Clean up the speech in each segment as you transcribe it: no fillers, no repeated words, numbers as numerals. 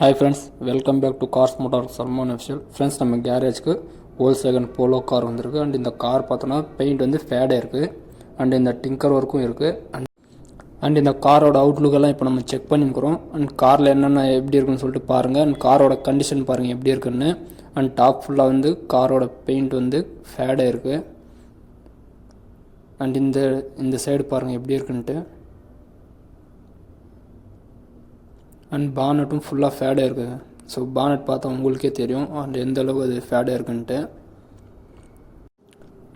Hi friends, welcome back to Cars Motor Salman Official. Friends, நம்ம கேரேஜ்க்கு Volkswagen Polo car வந்திருக்கு. And இந்த car பார்த்தோன்னா paint வந்து ஃபேடாக இருக்குது. அண்ட் இந்த டிங்கர் ஒர்க்கும் இருக்குது. அண்ட் இந்த காரோட அவுட்லுக்கெல்லாம் இப்போ நம்ம செக் பண்ணிக்கிறோம். அண்ட் காரில் என்னென்ன எப்படி இருக்குன்னு சொல்லிட்டு பாருங்கள். அண்ட் காரோட கண்டிஷன் பாருங்கள் எப்படி இருக்குன்னு. அண்ட் டாப் ஃபுல்லாக வந்து காரோட பெயிண்ட் வந்து ஃபேடாக இருக்குது. அண்ட் இந்த சைடு பாருங்கள் எப்படி இருக்குன்ட்டு. அண்ட் பானட்டும் ஃபுல்லாக ஃபேடாக இருக்குது. ஸோ பானட் பார்த்தா உங்களுக்கே தெரியும் அண்ட் எந்த அளவுக்கு அது ஃபேடாக இருக்குன்ட்டு.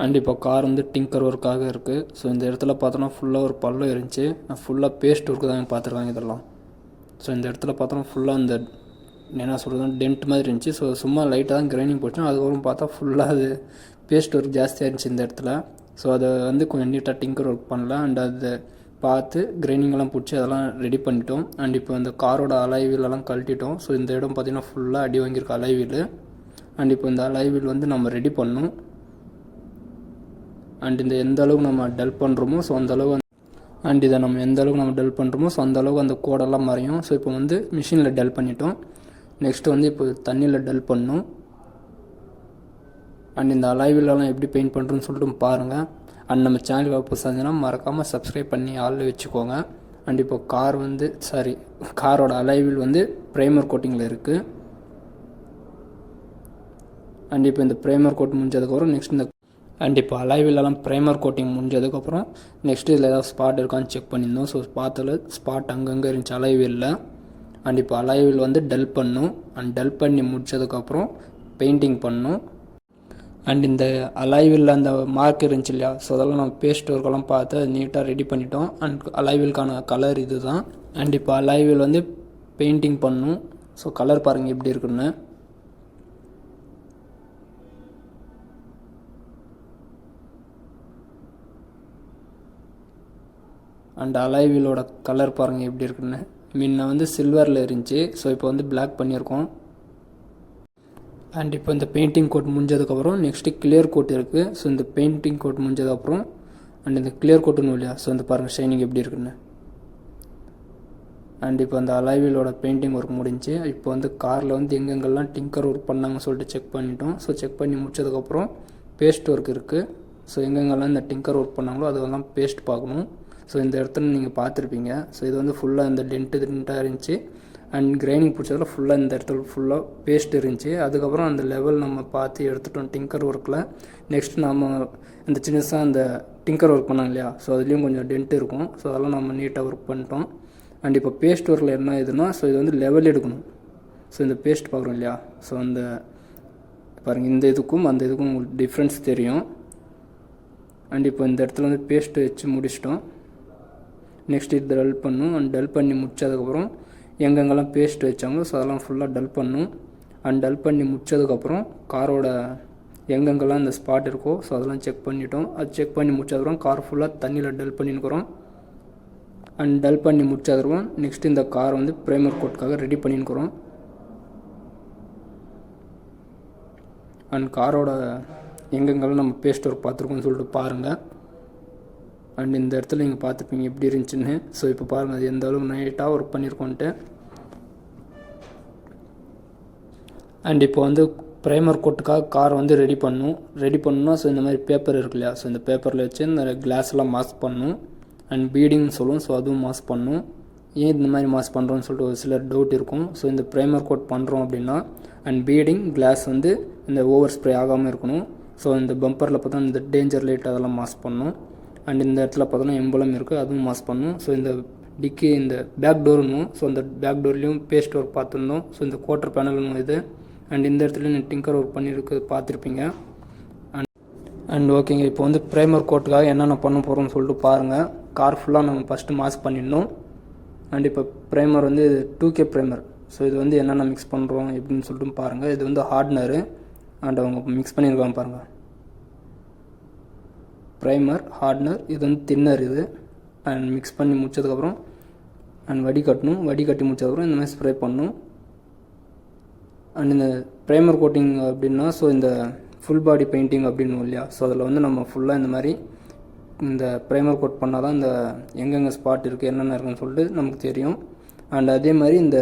அண்ட் இப்போ கார் வந்து டிங்கர் ஒர்க்காக இருக்குது. ஸோ இந்த இடத்துல பார்த்தோன்னா ஃபுல்லாக ஒரு பள்ளம் இருந்துச்சு. ஃபுல்லாக பேஸ்ட் ஒர்க்கு தான் பார்த்துருக்காங்க இதெல்லாம். ஸோ இந்த இடத்துல பார்த்தோன்னா ஃபுல்லாக அந்த என்ன சொல்கிறது டென்ட் மாதிரி இருந்துச்சு. ஸோ சும்மா லைட்டாக தான் கிரைண்டிங் போச்சு. அதுக்கப்புறம் பார்த்தா ஃபுல்லாக அது பேஸ்ட் ஒர்க் ஜாஸ்தியாக இருந்துச்சு இந்த இடத்துல. ஸோ அதை வந்து கொஞ்சம் நீட்டாக டிங்கர் ஒர்க் பண்ணல. அண்ட் அதை பார்த்து கிரைண்டிங்கெல்லாம் பிடிச்சி அதெல்லாம் ரெடி பண்ணிட்டோம். அண்ட் இப்போ இந்த காரோட அலைவீலெல்லாம் கழட்டிட்டோம். ஸோ இந்த இடம் பார்த்திங்கன்னா ஃபுல்லாக அடி வாங்கியிருக்க அலைவீல். அண்ட் இப்போ இந்த அலைவீல் வந்து நம்ம ரெடி பண்ணணும். அண்ட் இந்த எந்த அளவுக்கு நம்ம டல் பண்ணுறோமோ ஸோ அந்தளவு அண்ட் இதை நம்ம எந்த அளவுக்கு நம்ம டல் பண்ணுறோமோ ஸோ அந்தளவுக்கு அந்த கோடெல்லாம் மறையும். ஸோ இப்போ வந்து மிஷினில் டல் பண்ணிட்டோம். நெக்ஸ்ட்டு வந்து இப்போ தண்ணியில் டல் பண்ணணும். அண்ட் இந்த அலைவீலெல்லாம் எப்படி பெயிண்ட் பண்ணுறோன்னு சொல்லிட்டு பாருங்கள். அண்ட் நம்ம சேனலுக்கு புதுசாக இருந்ததுன்னா மறக்காமல் சப்ஸ்கிரைப் பண்ணி ஆளில் வச்சுக்கோங்க. அண்ட் இப்போ காரோட அலைவில் வந்து ப்ரைமர் கோட்டிங்கில் இருக்குது. அண்ட் இப்போ இந்த ப்ரைமர் கோட் முடிஞ்சதுக்கப்புறம் நெக்ஸ்ட் இப்போ அலைவிலெல்லாம் ப்ரைமர் கோட்டிங் முடிஞ்சதுக்கப்புறம் நெக்ஸ்ட்டு இதில் ஏதாவது ஸ்பாட் இருக்கான்னு செக் பண்ணியிருந்தோம். ஸோ பார்த்துல ஸ்பாட் அங்கங்கே இருந்துச்சு அலைவில்ல. அண்ட் இப்போ அலைவில் வந்து டல் பண்ணும். அண்ட் டல் பண்ணி முடிச்சதுக்கப்புறம் பெயிண்டிங் பண்ணும். அண்ட் இந்த அலைவில் அந்த மார்க் இருந்துச்சு இல்லையா, ஸோ அதெல்லாம் நம்ம பேஸ்ட் ஒர்க்கெல்லாம் பார்த்து அது நீட்டாக ரெடி பண்ணிட்டோம். அண்ட் அலைவிலுக்கான கலர் இது தான். அண்ட் இப்போ அலைவில் வந்து பெயிண்டிங் பண்ணும். ஸோ கலர் பாருங்கள் எப்படி இருக்குன்னு. அண்ட் அலைவிலோட கலர் பாருங்கள் எப்படி இருக்குன்னு. முன்ன வந்து சில்வரில் இருந்துச்சு. ஸோ இப்போ வந்து பிளாக் பண்ணியிருக்கோம். அண்ட் இப்போ இந்த பெயிண்டிங் கோட் முடிஞ்சதுக்கப்புறம் நெக்ஸ்ட்டு கிளியர் கோட் இருக்குது. ஸோ இந்த பெயிண்டிங் கோட் முடிஞ்சதுக்கப்புறம் அண்ட் இந்த கிளியர் கோட்டுன்னு இல்லையா, ஸோ இந்த பாருங்கள் ஷைனிங் எப்படி இருக்குன்னு. அண்ட் இப்போ அந்த அலைவிலோட பெயிண்டிங் ஒர்க் முடிஞ்சு இப்போ வந்து காரில் வந்து எங்கெங்கெல்லாம் டிங்கர் ஒர்க் பண்ணாங்கன்னு சொல்லிட்டு செக் பண்ணிட்டோம். ஸோ செக் பண்ணி முடிச்சதுக்கப்புறம் பேஸ்ட் ஒர்க் இருக்குது. ஸோ எங்கெங்கெல்லாம் இந்த டிங்கர் ஒர்க் பண்ணாங்களோ அதெல்லாம் பேஸ்ட் பார்க்கணும். ஸோ இந்த இடத்துல நீங்கள் பார்த்துருப்பீங்க. ஸோ இது வந்து ஃபுல்லாக இந்த டென்ட்டாக இருந்துச்சு. அண்ட் கிரைண்டிங் பிடிச்சதில் ஃபுல்லாக இந்த இடத்துல ஃபுல்லாக பேஸ்ட் இருந்துச்சு. அதுக்கப்புறம் அந்த லெவல் நம்ம பார்த்து எடுத்துட்டோம் டிங்கர் ஒர்க்கில். நெக்ஸ்ட் நம்ம இந்த சின்னதாக அந்த டிங்கர் ஒர்க் பண்ணோம் இல்லையா, ஸோ அதுலேயும் கொஞ்சம் டென்ட் இருக்கும். ஸோ அதெல்லாம் நம்ம நீட்டாக ஒர்க் பண்ணிட்டோம். அண்ட் இப்போ பேஸ்ட் ஒர்க்கில் என்ன இதுன்னா, ஸோ இது வந்து லெவல் எடுக்கணும். ஸோ இந்த பேஸ்ட் பார்க்குறோம் இல்லையா, ஸோ அந்த பாருங்கள் இந்த இதுக்கும் அந்த இதுக்கும் உங்களுக்கு டிஃப்ரென்ஸ் தெரியும். அண்ட் இப்போ இந்த இடத்துல வந்து பேஸ்ட் வச்சு முடிச்சிட்டோம். நெக்ஸ்ட் இது டல் பண்ணும். அண்ட் டல் பண்ணி முடிச்சதுக்கப்புறம் எங்கெங்கெல்லாம் பேஸ்ட் வச்சாங்களோ ஸோ அதெல்லாம் ஃபுல்லாக டல் பண்ணும். அண்ட் டல் பண்ணி முடிச்சதுக்கப்புறம் காரோட எங்கெங்கெல்லாம் இந்த ஸ்பாட் இருக்கோ ஸோ அதெல்லாம் செக் பண்ணிட்டோம். அது செக் பண்ணி முடிச்சதுக்கப்புறம் கார் ஃபுல்லாக தண்ணியில் டல் பண்ணின்னுக்கிறோம். அண்ட் டல் பண்ணி முடிச்சதுக்கப்புறம் நெக்ஸ்ட் இந்த கார் வந்து ப்ரைமர் கோட்காக ரெடி பண்ணின்னுக்கிறோம். அண்ட் காரோட எங்கெங்கெல்லாம் நம்ம பேஸ்ட் ஒர்க் பார்த்துருக்கோம்னு சொல்லிட்டு பாருங்கள். அண்ட் இந்த இடத்துல நீங்கள் பார்த்துப்பீங்க எப்படி இருந்துச்சுன்னு. ஸோ இப்போ பாருங்கள் அது எந்த அளவுக்கு நைட்டாக ஒர்க் பண்ணியிருக்கோன்ட்டு. அண்ட் இப்போ வந்து ப்ரைமர் கோட்டுக்காக கார் வந்து ரெடி பண்ணணும். ஸோ இந்த மாதிரி பேப்பர் இருக்கு இல்லையா, ஸோ இந்த பேப்பரில் வச்சு இந்த கிளாஸ்லாம் மாஸ்க் பண்ணணும். அண்ட் பீடிங்னு சொல்லுவோம். ஸோ அதுவும் மாஸ்க் பண்ணணும். ஏன் இந்த மாதிரி மாஸ்க் பண்ணுறோன்னு சொல்லிட்டு ஒரு சிலர் டவுட் இருக்கும். ஸோ இந்த ப்ரைமர் கோட் பண்ணுறோம் அப்படின்னா அண்ட் பீடிங் கிளாஸ் வந்து இந்த ஓவர் ஸ்ப்ரே ஆகாமல் இருக்கணும். ஸோ இந்த பம்பரில் பார்த்தா இந்த டேஞ்சர் லைட் அதெல்லாம் மாஸ்க் பண்ணணும். அண்ட் இந்த இடத்துல பார்த்தோன்னா எம்பளம் இருக்குது, அதுவும் மாஸ்க் பண்ணணும். ஸோ இந்த டிக்கி இந்த பேக் டோர்னும், ஸோ அந்த பேக் டோர்லேயும் பேஸ்ட் ஒர்க் பார்த்துருந்தோம். ஸோ இந்த குவார்ட்டர் பேனலும் இது. அண்ட் இந்த இடத்துல டிங்கர் ஒர்க் பண்ணியிருக்கு பார்த்துருப்பீங்க. அண்ட் ஓகேங்க, இப்போ வந்து ப்ரைமர் கோட்டுக்காக என்னென்ன பண்ண போகிறோம்னு சொல்லிட்டு பாருங்கள். கார் ஃபுல்லாக நம்ம ஃபஸ்ட்டு மாஸ்க் பண்ணிடணும். அண்ட் இப்போ ப்ரைமர் வந்து 2K ப்ரைமர். ஸோ இது வந்து என்னென்ன மிக்ஸ் பண்ணுறோம் எப்படின்னு சொல்லிட்டு பாருங்கள். இது வந்து ஹார்ட்னரு. அண்ட் அவங்க மிக்ஸ் பண்ணியிருக்காங்க பாருங்கள். ப்ரைமர், ஹார்ட்னர், இது வந்து தின்னர் இது. அண்ட் மிக்ஸ் பண்ணி முடிச்சதுக்கப்புறம் அண்ட் வடிகட்டி முடிச்சதுக்கப்புறம் இந்த மாதிரி ஸ்ப்ரே பண்ணணும். அண்ட் இந்த ப்ரைமர் கோட்டிங் அப்படின்னா ஸோ இந்த ஃபுல் பாடி பெயிண்டிங் அப்படின்னு இல்லையா, ஸோ அதில் வந்து நம்ம ஃபுல்லாக இந்த மாதிரி இந்த ப்ரைமர் கோட் பண்ணால் தான் இந்த எங்கெங்கே ஸ்பாட் இருக்குது என்னென்ன இருக்குன்னு சொல்லிட்டு நமக்கு தெரியும். அண்ட் அதே மாதிரி இந்த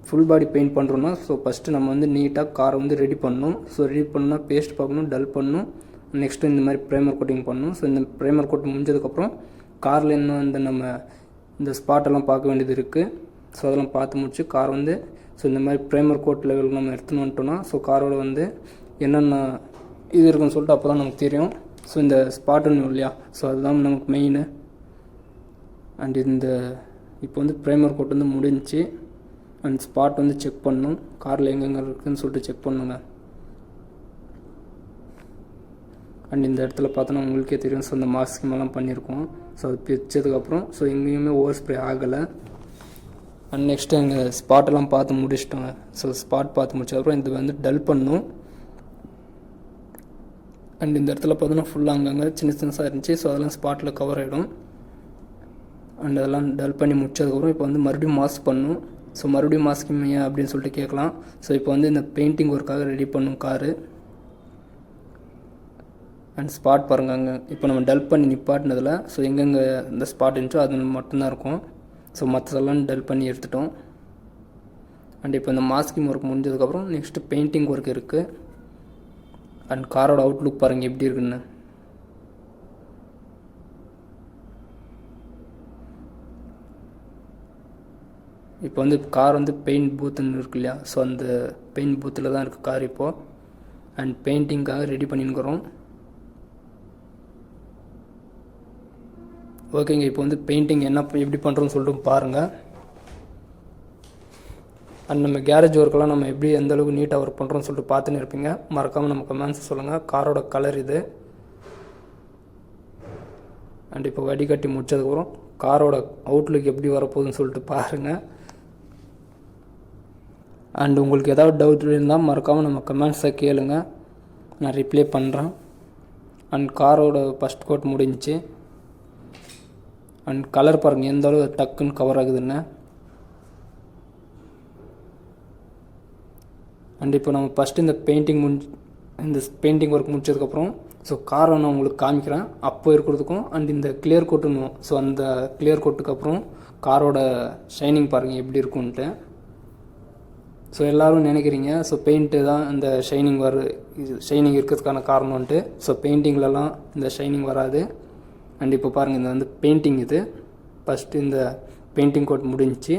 ஃபுல் பாடி பெயிண்ட் பண்ணுறோன்னா ஸோ ஃபஸ்ட்டு நம்ம வந்து நீட்டாக காரை வந்து ரெடி பண்ணணும். ஸோ ரெடி பண்ணால் பேஸ்ட் பார்க்கணும், டல் பண்ணணும், நெக்ஸ்ட்டு இந்த மாதிரி ப்ரைமர் கோட்டிங் பண்ணணும். ஸோ இந்த ப்ரைமர் கோட் முடிஞ்சதுக்கப்புறம் காரில் இன்னும் நம்ம இந்த ஸ்பாட்டெல்லாம் பார்க்க வேண்டியது இருக்குது. ஸோ அதெல்லாம் பார்த்து முடிச்சு கார் வந்து ஸோ இந்த மாதிரி ப்ரைமர் கோட் லெவலுக்கு நம்ம எடுத்துன்னு வந்துட்டோம்னா ஸோ காரோட வந்து என்னென்ன இது இருக்குன்னு சொல்லிட்டு அப்போ தான் நமக்கு தெரியும். ஸோ இந்த ஸ்பாட்டுன்னு இல்லையா, ஸோ அதுதான் நமக்கு மெயின். அண்ட் இந்த இப்போ வந்து ப்ரைமர் கோட் வந்து முடிஞ்சு அண்ட் ஸ்பாட் வந்து செக் பண்ணணும், காரில் எங்கெங்கே இருக்குதுன்னு சொல்லிட்டு செக் பண்ணுங்க. அண்ட் இந்த இடத்துல பார்த்தோன்னா உங்களுக்கே தெரியும். ஸோ இந்த மாஸ்கிமெல்லாம் பண்ணியிருக்கோம். ஸோ அது பிரித்ததுக்கப்புறம் ஸோ எங்கேயுமே ஓவர் ஸ்ப்ரே ஆகலை. அண்ட் நெக்ஸ்ட்டு எங்கள் ஸ்பாட்டெல்லாம் பார்த்து முடிச்சிட்டோங்க. ஸோ ஸ்பாட் பார்த்து முடிச்சதுக்கப்புறம் இது வந்து டல் பண்ணணும். அண்ட் இந்த இடத்துல பார்த்தோன்னா ஃபுல்லாக அங்கங்கே சின்னதாக இருந்துச்சு. ஸோ அதெல்லாம் ஸ்பாட்டில் கவர் ஆகிடும். அண்ட் அதெல்லாம் டல் பண்ணி முடிச்சதுக்கப்புறம் இப்போ வந்து மறுபடியும் மாஸ்க் பண்ணணும். ஸோ மறுபடியும் மாஸ்கிங் அப்படின்னு சொல்லிட்டு கேட்கலாம். ஸோ இப்போ வந்து இந்த பெயிண்டிங் ஒர்க்காக ரெடி பண்ணும் காரு. அண்ட் ஸ்பாட் பாருங்கள், அங்கே இப்போ நம்ம டல் பண்ணி நிப்பாட்டினதில் ஸோ எங்கெங்கே இந்த ஸ்பாட் இருந்துச்சோ அது மட்டும்தான் இருக்கும். ஸோ மற்றதெல்லாம் டல் பண்ணி எடுத்துட்டோம். அண்ட் இப்போ இந்த மாஸ்கிங் ஒர்க் முடிஞ்சதுக்கப்புறம் நெக்ஸ்ட்டு பெயிண்டிங் ஒர்க் இருக்குது. அண்ட் காரோட அவுட்லுக் பாருங்கள் எப்படி இருக்குன்னு. இப்போ வந்து கார் வந்து பெயிண்ட் பூத்துன்னு இருக்கு இல்லையா, ஸோ அந்த பெயிண்ட் பூத்தில் தான் இருக்குது கார் இப்போது. அண்ட் பெயிண்டிங்காக ரெடி பண்ணின்னுக்கிறோம். ஓகேங்க, இப்போ வந்து பெயிண்டிங் எப்படி பண்ணுறோன்னு சொல்லிட்டு பாருங்கள். அண்ட் நம்ம கேரேஜ் ஒர்க்கெல்லாம் நம்ம எப்படி எந்த அளவுக்கு நீட்டாக ஒர்க் பண்ணுறோன்னு சொல்லிட்டு பார்த்துன்னு இருப்பீங்க. மறக்காமல் நம்ம கமெண்ட்ஸ் சொல்லுங்கள். காரோட கலர் இது. அண்ட் இப்போ வடிகட்டி முடிச்சதுக்கப்புறம் காரோட அவுட்லுக் எப்படி வரப்போகுதுன்னு சொல்லிட்டு பாருங்கள். அண்ட் உங்களுக்கு ஏதாவது டவுட் இருந்தால் மறக்காமல் நம்ம கமெண்ட்ஸை கேளுங்க, நான் ரிப்ளை பண்ணுறேன். அண்ட் காரோட ஃபஸ்ட் கோட் முடிஞ்சிச்சு. அண்ட் கலர் பாருங்கள் எந்த அளவு டக்குன்னு கவர் ஆகுதுன்னு. அண்ட் இப்போ நம்ம ஃபஸ்ட்டு இந்த பெயிண்டிங் ஒர்க் முடிச்சதுக்கப்புறம் ஸோ காரை நான் உங்களுக்கு காமிக்கிறேன் அப்போ இருக்கிறதுக்கும். அண்ட் இந்த கிளியர் கோட்டுன்னு ஸோ அந்த கிளியர் கோட்டுக்கு அப்புறம் காரோட ஷைனிங் பாருங்கள் எப்படி இருக்குன்ட்டு. ஸோ எல்லோரும் நினைக்கிறீங்க ஸோ பெயிண்ட்டு தான் இந்த ஷைனிங் ஷைனிங் இருக்கிறதுக்கான காரணம்ன்ட்டு. ஸோ பெயிண்டிங்லலாம் இந்த ஷைனிங் வராது. அண்ட் இப்போ பாருங்கள் இந்த வந்து பெயிண்டிங் இது. ஃபஸ்ட்டு இந்த பெயிண்டிங் கோட் முடிஞ்சிச்சு.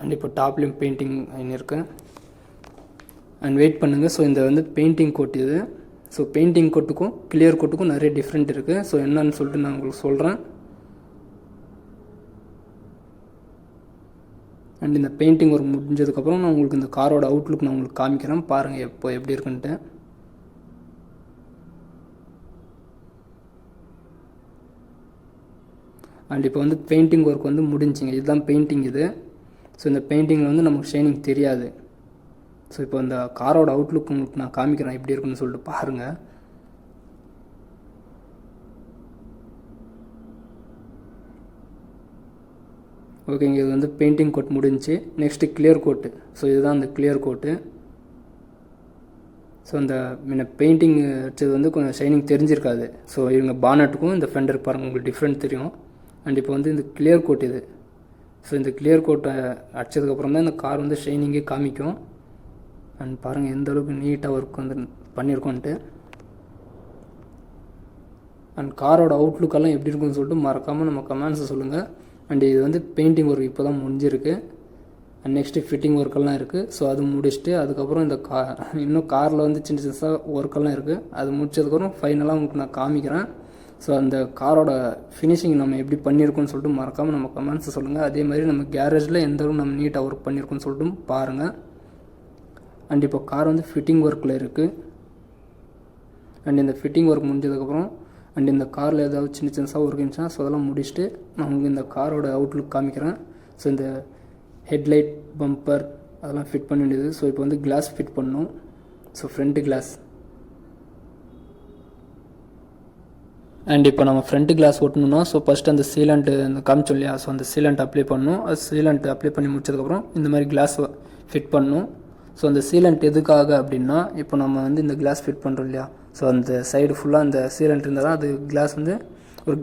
அண்ட் இப்போ டாப்லேயும் பெயிண்டிங் இருக்கு. அண்ட் வெயிட் பண்ணுங்கள். ஸோ இந்த வந்து பெயிண்டிங் கோட் இது. ஸோ பெயிண்டிங் கோட்டுக்கும் கிளியர் கோட்டுக்கும் நிறைய டிஃப்ரெண்ட் இருக்குது. ஸோ என்னன்னு சொல்லிட்டு நான் உங்களுக்கு சொல்கிறேன். அண்ட் இந்த பெயிண்டிங் ஒர்க் முடிஞ்சதுக்கப்புறம் நான் உங்களுக்கு இந்த காரோட அவுட்லுக் நான் உங்களுக்கு காமிக்கிறேன். பாருங்கள் எப்போ எப்படி இருக்குன்ட்டு. அண்ட் இப்போ வந்து பெயிண்டிங் ஒர்க் வந்து முடிஞ்சிங்க. இதுதான் பெயிண்டிங் இது. ஸோ இந்த பெயிண்டிங்கில் வந்து நமக்கு ஷைனிங் தெரியாது. ஸோ இப்போ இந்த காரோட அவுட்லுக் உங்களுக்கு நான் காமிக்கிறேன் எப்படி இருக்குன்னு சொல்லிட்டு பாருங்கள். ஓகேங்க, இது வந்து பெயிண்டிங் கோட் முடிஞ்சு. நெக்ஸ்ட்டு கிளியர் கோட்டு. ஸோ இதுதான் அந்த கிளியர் கோட்டு. ஸோ அந்த முன்ன பெயிண்டிங் வச்சது வந்து கொஞ்சம் ஷைனிங் தெரிஞ்சிருக்காது. ஸோ இவங்க பானட்டுக்கும் இந்த ஃபெண்டருக்கு பாருங்கள் உங்களுக்கு டிஃப்ரெண்ட் தெரியும். அண்ட் இப்போ வந்து இந்த கிளியர் கோட் இது. ஸோ இந்த கிளியர் கோட்டை அடித்ததுக்கப்புறம் தான் இந்த கார் வந்து ஷைனிங்கே காமிக்கும். அண்ட் பாருங்கள் எந்த அளவுக்கு நீட்டாக ஒர்க் வந்து பண்ணியிருக்கோன்ட்டு. அண்ட் காரோட அவுட்லுக்கெல்லாம் எப்படி இருக்குன்னு சொல்லிட்டு மறக்காமல் நம்ம கமெண்ட்ஸை சொல்லுங்கள். அண்ட் இது வந்து பெயிண்டிங் ஒர்க் இப்போ தான் முடிஞ்சிருக்கு. அண்ட் நெக்ஸ்ட்டு ஃபிட்டிங் ஒர்க்கெல்லாம் இருக்குது. ஸோ அது முடிச்சுட்டு அதுக்கப்புறம் இந்த இன்னும் காரில் வந்து சின்ன சின்னதாக ஒர்க்கெல்லாம் இருக்குது. அது முடிச்சதுக்கப்புறம் ஃபைனலாக உங்களுக்கு நான் காமிக்கிறேன். ஸோ அந்த காரோட ஃபினிஷிங் நம்ம எப்படி பண்ணியிருக்கோன்னு சொல்லிட்டு மறக்காமல் நம்ம கமெண்ட்ஸை சொல்லுங்கள். அதே மாதிரி நம்ம கேரேஜில் எந்த அளவுக்கு நம்ம நீட்டாக ஒர்க் பண்ணியிருக்கோன்னு சொல்லிட்டு பாருங்கள். அண்ட் இப்போ கார் வந்து ஃபிட்டிங் ஒர்க்கில் இருக்குது. அண்ட் இந்த ஃபிட்டிங் ஒர்க் முடிஞ்சதுக்கப்புறம் அண்ட் இந்த காரில் ஏதாவது சின்ன சின்னதாக ஒர்க் இருந்துச்சுன்னா ஸோ அதெல்லாம் முடிச்சுட்டு நான் உங்களுக்கு இந்த காரோட அவுட்லுக் காமிக்கிறேன். ஸோ இந்த ஹெட்லைட், பம்பர் அதெல்லாம் ஃபிட் பண்ண வேண்டியது. ஸோ இப்போ வந்து கிளாஸ் ஃபிட் பண்ணணும். So front glass. அண்ட் இப்போ நம்ம ஃப்ரண்ட் கிளாஸ் ஒட்டணும்னா ஸோ ஃபஸ்ட்டு அந்த சீலண்ட்டு அந்த காமிச்சோம் இல்லையா, ஸோ அந்த சீலண்ட் அப்ளை பண்ணணும். அது சீலண்ட் அப்ளை பண்ணி முடிச்சதுக்கப்புறம் இந்த மாதிரி கிளாஸ் ஃபிட் பண்ணணும். ஸோ அந்த சீலண்ட் எதுக்காக அப்படின்னா இப்போ நம்ம வந்து இந்த கிளாஸ் ஃபிட் பண்ணுறோம் இல்லையா, ஸோ அந்த சைடு ஃபுல்லாக அந்த சீலண்ட் இருந்தால் தான் அது கிளாஸ் வந்து ஒரு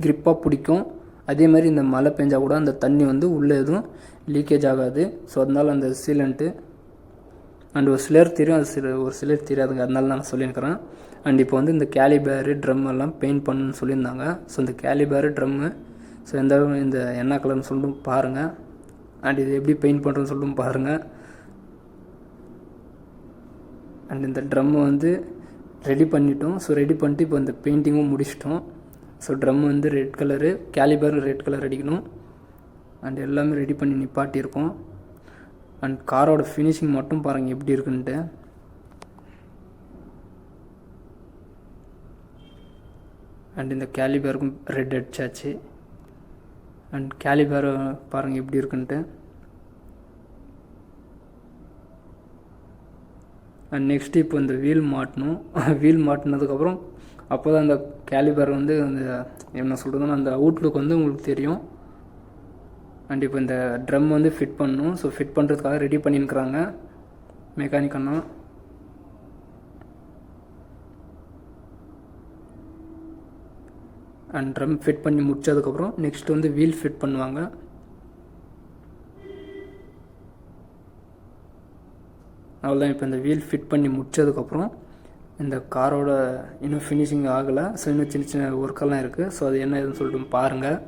கிரிப்பாக பிடிக்கும். அதே மாதிரி இந்த மழை பெஞ்சால் கூட அந்த தண்ணி வந்து உள்ளே எதுவும் லீக்கேஜ் ஆகாது. ஸோ அதனால் அந்த சீலண்ட்டு அண்ட் ஒரு சிலர் தெரியும், அது ஒரு சிலர் தெரியாதுங்க, அதனால நான் சொல்லியிருக்கிறேன். அண்ட் இப்போ வந்து இந்த கேலிபேரு ட்ரம் எல்லாம் பெயிண்ட் பண்ணணும்னு சொல்லியிருந்தாங்க. ஸோ இந்த கேலிபேரு ட்ரம்மு ஸோ இந்த என்ன கலர்னு சொல்லிட்டு பாருங்கள். அண்ட் இது எப்படி பெயிண்ட் பண்ணுறதுன்னு சொல்லிட்டு பாருங்கள். அண்ட் இந்த ட்ரம்மை வந்து ரெடி பண்ணிட்டோம். ஸோ ரெடி பண்ணிட்டு இப்போ இந்த பெயிண்டிங்கும் முடிச்சிட்டோம். ஸோ ட்ரம் வந்து red colour, calibre red colour அடிக்கணும். அண்ட் எல்லாமே ரெடி பண்ணி நிப்பாட்டியிருக்கோம். அண்ட் காரோட ஃபினிஷிங் மட்டும் பாருங்கள் எப்படி இருக்குன்ட்டு. அண்ட் இந்த கேலிபருக்கும் ரெட் அடிச்சாச்சு. அண்ட் கேலிபர் பாருங்கள் எப்படி இருக்குன்ட்டு. அண்ட் நெக்ஸ்ட்டு இப்போ இந்த வீல் மாட்டணும். வீல் மாட்டினதுக்கப்புறம் அப்போ தான் அந்த கேலிபர் வந்து அந்த என்ன சொல்கிறதுன்னா அந்த அவுட்லுக் வந்து உங்களுக்கு தெரியும். அண்ட் இப்போ இந்த ட்ரம் வந்து ஃபிட் பண்ணணும். ஸோ ஃபிட் பண்ணுறதுக்காக ரெடி பண்ணியிருக்கிறாங்க mechanic Anna. And drum fit பண்ணி முடிச்சதுக்கப்புறம் நெக்ஸ்ட் வந்து வீல் ஃபிட் பண்ணுவாங்க. அவ்வளோதான். இப்போ இந்த வீல் ஃபிட் பண்ணி முடிச்சதுக்கப்புறம் இந்த காரோட இன்னும் ஃபினிஷிங் ஆகலை. ஸோ இன்னும் சின்ன சின்ன ஒர்க்கெல்லாம் இருக்குது. ஸோ அது என்ன ஏதுன்னு சொல்லிட்டு பாருங்கள்.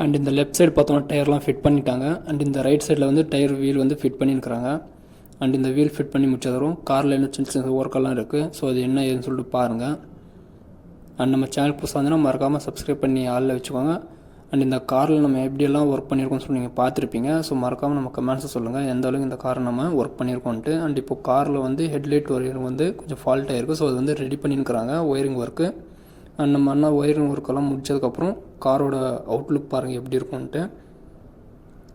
அண்ட் இந்த லெஃப்ட் சைடு பார்த்தோன்னா டயர்லாம் ஃபிட் பண்ணிட்டாங்க. அண்ட் இந்த ரைட் சைடில் வந்து டயர் வீல் வந்து ஃபிட் பண்ணியிருக்கிறாங்க. அண்ட் இந்த வீல் ஃபிட் பண்ணி முடிச்சதும் காரில் இன்னும் சின்ன சின்ன ஒர்க்கெல்லாம் இருக்குது. ஸோ அது என்ன ஏதுன்னு சொல்லிட்டு பாருங்கள். அண்ட் நம்ம சேனல் புதுசாக இருந்ததுன்னா மறக்காமல் சப்ஸ்கிரைப் பண்ணி ஆளில் வச்சுக்கோங்க. அண்ட் இந்த காரில் நம்ம எப்படியெல்லாம் ஒர்க் பண்ணியிருக்கோம்னு சொல்லி நீங்கள் பார்த்துருப்பீங்க. ஸோ மறக்காமல் நம்ம கமெண்ட்ஸை சொல்லுங்கள் எந்த அளவுக்கு இந்த காரை நம்ம ஒர்க் பண்ணியிருக்கோன்ட்டு. அண்ட் இப்போ காரில் வந்து ஹெட்லைட் ஒயரிங் வந்து கொஞ்சம் ஃபால்ட் ஆகிருக்கு. ஸோ அது வந்து ரெடி பண்ணியிருக்கிறாங்க ஒயரிங் ஒர்க்கு. அண்ட் நம்ம அண்ணா ஒயரிங் ஒர்க்கெல்லாம் முடிச்சதுக்கப்புறம் காரோட அவுட்லுக் பாருங்கள் எப்படி இருக்கும்ன்ட்டு.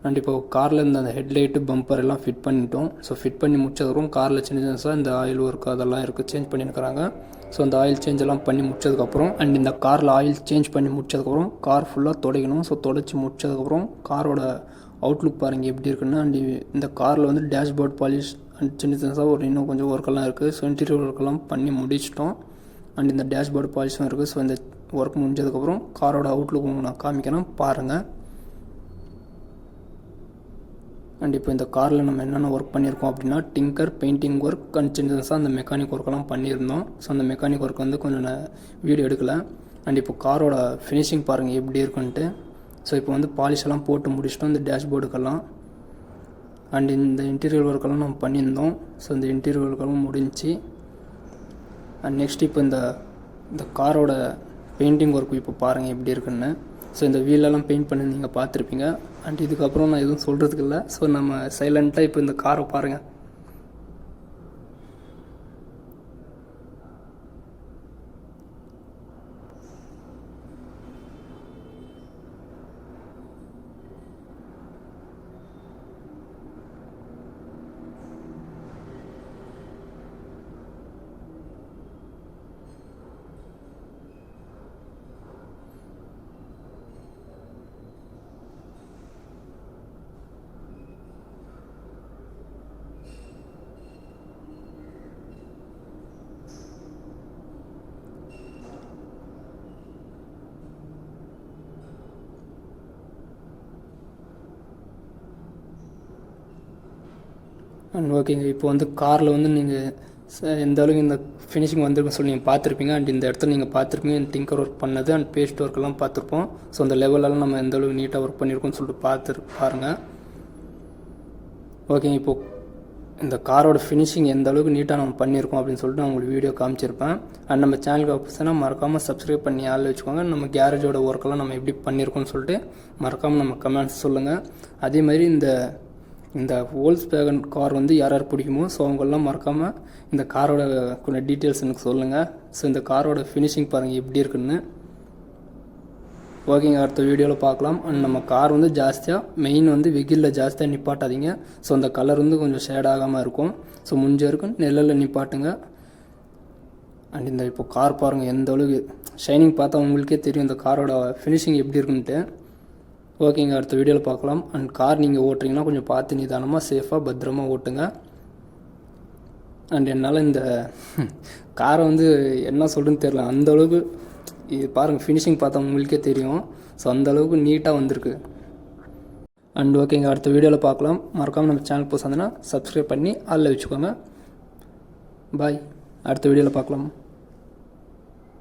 அண்ட் இப்போ காரில் இந்த அந்த ஹெட்லைட்டு பம்பர் எல்லாம் ஃபிட் பண்ணிட்டோம். ஸோ ஃபிட் பண்ணி முடிச்சதுக்கப்புறம் காரில் சின்ன சின்னதாக இந்த ஆயில் ஒர்க் அதெல்லாம் இருக்குது, சேஞ்ச் பண்ணியிருக்கிறாங்க. ஸோ அந்த ஆயில் சேஞ்ச் எல்லாம் பண்ணி முடிச்சதுக்கப்புறம் அண்ட் இந்த காரில் ஆயில் சேஞ்ச் பண்ணி முடிச்சதுக்கப்புறம் கார் ஃபுல்லாக துடைக்கணும். ஸோ துடைச்சி முடிச்சதுக்கப்புறம் காரோட அவுட்லுக் பாருங்கள் எப்படி இருக்குன்னு. அண்ட் இந்த காரில் வந்து டேஷ்போர்ட் பாலிஷ் அண்ட் சின்ன சின்னதாக ஒரு இன்னும் கொஞ்சம் ஒர்க்கெல்லாம் இருக்குது. ஸோ இன்டீரியர் ஒர்க்கெல்லாம் பண்ணி முடிச்சிட்டோம். அண்ட் இந்த டேஷ்போர்டு பாலிஷும் இருக்குது. ஸோ இந்த ஒர்க் முடிஞ்சதுக்கப்புறம் காரோட அவுட்லுக் நான் காமிக்கிறேன் பாருங்கள். அண்ட் இப்போ இந்த காரில் நம்ம என்னென்ன ஒர்க் பண்ணியிருக்கோம் அப்படின்னா டிங்கர், பெயிண்டிங் ஒர்க் அண்ட் சின்ன சின்னதாக அந்த மெக்கானிக் ஒர்க்கெல்லாம் பண்ணியிருந்தோம். ஸோ அந்த மெக்கானிக் ஒர்க் வந்து கொஞ்சம் வீடியோ எடுக்கலை. அண்ட் இப்போ காரோட ஃபினிஷிங் பாருங்கள் எப்படி இருக்குன்ட்டு. ஸோ இப்போ வந்து பாலிஷ் எல்லாம் போட்டு முடிச்சிட்டோம் இந்த டேஷ்போர்டுக்கெல்லாம். அண்ட் இந்த இன்டீரியர் ஒர்க்கெல்லாம் நம்ம பண்ணியிருந்தோம். ஸோ இந்த இன்டீரியர் ஒர்க்கெல்லாம் முடிஞ்சு அண்ட் நெக்ஸ்ட் இப்போ இந்த காரோட பெயிண்டிங் ஒர்க் இப்போ பாருங்கள் எப்படி இருக்குன்னு. ஸோ இந்த வீலெல்லாம் பெயிண்ட் பண்ணி நீங்கள் பார்த்துருப்பீங்க. அண்ட் இதுக்கப்புறம் நான் எதுவும் சொல்கிறதுக்கு இல்லை. ஸோ நம்ம சைலண்ட்டாக இப்போ இந்த காரை பாருங்கள். அண்ட் ஓகேங்க, இப்போ வந்து காரில் வந்து நீங்கள் எந்த அளவுக்கு இந்த ஃபினிஷிங் வந்துருக்குன்னு சொல்லி நீங்கள் பார்த்துருப்பீங்க. அண்ட் இந்த இடத்துல நீங்கள் பார்த்துருப்பீங்க இந்த டிங்கர் ஒர்க் பண்ணது அண்ட் பேஸ்ட் ஒர்க்கெல்லாம் பார்த்துருப்போம். ஸோ அந்த லெவலெல்லாம் நம்ம எந்த அளவுக்கு நீட்டாக ஒர்க் பண்ணியிருக்கோம்னு சொல்லிட்டு பாருங்கள். ஓகேங்க, இப்போது இந்த காரோட ஃபினிஷிங் எந்த அளவுக்கு நீட்டாக நம்ம பண்ணியிருக்கோம் அப்படின்னு சொல்லிட்டு நான் உங்களுக்கு வீடியோ காமிச்சிருப்பேன். அண்ட் நம்ம சேனலுக்கு ஆப்போசிட்டாக மறக்காமல் சப்ஸ்கிரைப் பண்ணி ஆள் வச்சுக்கோங்க. நம்ம கேரேஜோட ஒர்க்கெல்லாம் நம்ம எப்படி பண்ணியிருக்கோம்னு சொல்லிட்டு மறக்காமல் நம்ம கமெண்ட்ஸ் சொல்லுங்கள். அதே மாதிரி இந்த வோல்க்ஸ்வேகன் கார் வந்து யார் யார் பிடிக்குமோ ஸோ அவங்கெல்லாம் மறக்காமல் இந்த காரோட கொஞ்சம் டீட்டெயில்ஸ் எனக்கு சொல்லுங்கள். ஸோ இந்த காரோட ஃபினிஷிங் பாருங்கள் எப்படி இருக்குன்னு. ஓகேங்க, அடுத்த வீடியோவில் பார்க்கலாம். அண்ட் நம்ம கார் வந்து ஜாஸ்தியாக மெயின் வந்து வெயிலில் ஜாஸ்தியாக நிப்பாட்டாதீங்க. ஸோ அந்த கலர் வந்து கொஞ்சம் ஷேட் ஆகாமல் இருக்கும். ஸோ முடிஞ்ச வரைக்கும் நிழலில் நிப்பாட்டுங்க. அண்ட் இந்த இப்போ கார் பாருங்கள் எந்த அளவுக்கு ஷைனிங் பார்த்தா உங்களுக்கே தெரியும் இந்த காரோட ஃபினிஷிங் எப்படி இருக்குன்ட்டு. ஓகேங்க, அடுத்த வீடியோவில் பார்க்கலாம். அண்ட் கார் நீங்கள் ஓட்டுறீங்கன்னா கொஞ்சம் பார்த்து நிதானமாக சேஃபாக பத்திரமாக ஓட்டுங்க. அண்ட் என்னால் இந்த காரை வந்து என்ன சொல்கிறதுன்னு தெரில, அந்தளவுக்கு இது பாருங்கள், ஃபினிஷிங் பார்த்தா உங்களுக்கே தெரியும். ஸோ அந்தளவுக்கு நீட்டாக வந்திருக்கு. அண்ட் ஓகேங்க, அடுத்த வீடியோவில் பார்க்கலாம். மறக்காமல் நம்ம சேனல் புதுசாக இருந்ததுன்னா சப்ஸ்கிரைப் பண்ணி ஆளில் வச்சுக்கோங்க. பாய், அடுத்த வீடியோவில் பார்க்கலாம்.